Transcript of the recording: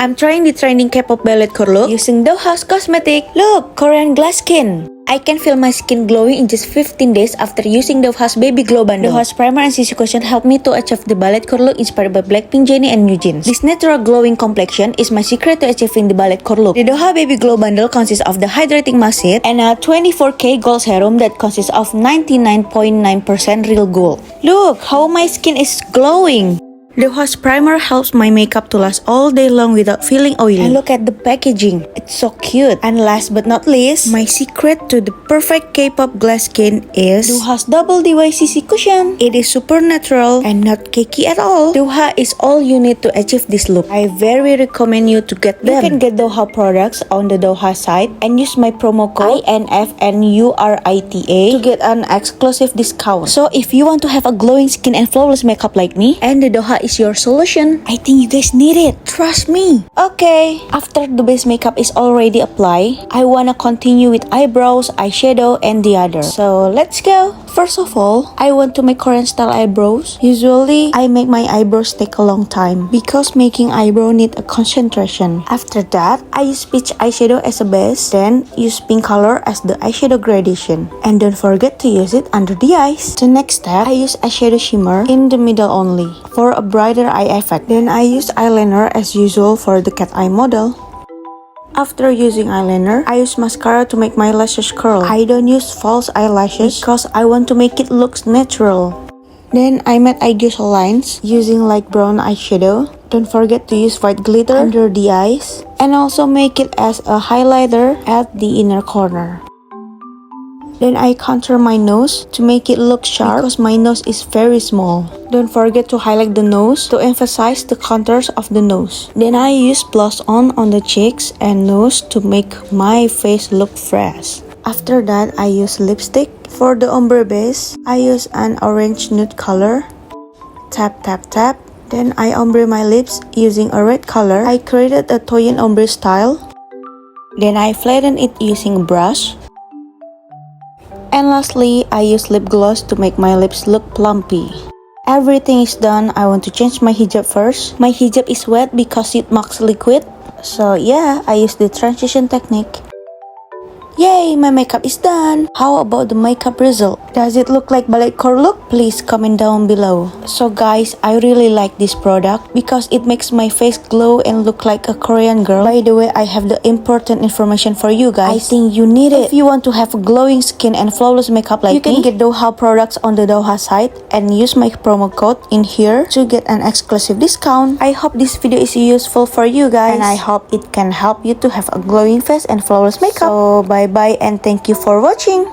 I'm trying the trending K-pop Balletcore look using Dewha's cosmetic. Look, Korean glass skin. I can feel my skin glowing in just 15 days after using Dewha's Baby Glow Bundle. Dewha's primer and CC cushion helped me to achieve the Balletcore look inspired by Blackpink, Jennie, and New Jeans. This natural glowing complexion is my secret to achieving the Balletcore look. The Dewha Baby Glow Bundle consists of the hydrating mask and a 24K gold serum that consists of 99.9% real gold. Look how my skin is glowing! Dewha's primer helps my makeup to last all day long without feeling oily. And look at the packaging, it's so cute. And last but not least, my secret to the perfect K-pop glass skin is Dewha's double DYCC cushion. It is super natural and not cakey at all. Dewha is all you need to achieve this look. I very recommend you to get them. You can get Dewha products on the Dewha site and use my promo code INFNURITA to get an exclusive discount. So if you want to have a glowing skin and flawless makeup like me, and the Dewha is your solution, I think you guys need it. Trust me. Okay, after the base makeup is already applied, I wanna continue with eyebrows, eyeshadow, and the others. So let's go. First of all, I want to make Korean style eyebrows. Usually, I make my eyebrows take a long time because making eyebrow need a concentration. After that, I use peach eyeshadow as a base, then use pink color as the eyeshadow gradation. And don't forget to use it under the eyes. The next step, I use eyeshadow shimmer in the middle only for a brighter eye effect. Then I use eyeliner as usual for the cat eye model. After using eyeliner, I use mascara to make my lashes curl. I don't use false eyelashes because I want to make it look natural. Then I made eye gel lines using light brown eyeshadow. Don't forget to use white glitter under the eyes and also make it as a highlighter at the inner corner. Then I contour my nose to make it look sharp because my nose is very small. Don't forget to highlight the nose to emphasize the contours of the nose. Then I use blush on the cheeks and nose to make my face look fresh. After that, I use lipstick. For the ombre base, I use an orange nude color. Tap tap tap. Then I ombre my lips using a red color. I created a Toyin ombre style. Then I flatten it using a brush. And lastly, I use lip gloss to make my lips look plumpy. Everything is done. I want to change my hijab first. My hijab is wet because it marks liquid. So yeah, I use the transition technique. Yay, my makeup is done. How about the makeup result? Does it look like Balletcore look? Please comment down below. So guys, I really like this product because it makes my face glow and look like a Korean girl. By the way, I have the important information for you guys. I think you need it. If you want to have glowing skin and flawless makeup like me, you can get Dewha products on the Dewha site and use my promo code in here to get an exclusive discount. I hope this video is useful for you guys and I hope it can help you to have a glowing face and flawless makeup. So bye bye and thank you for watching.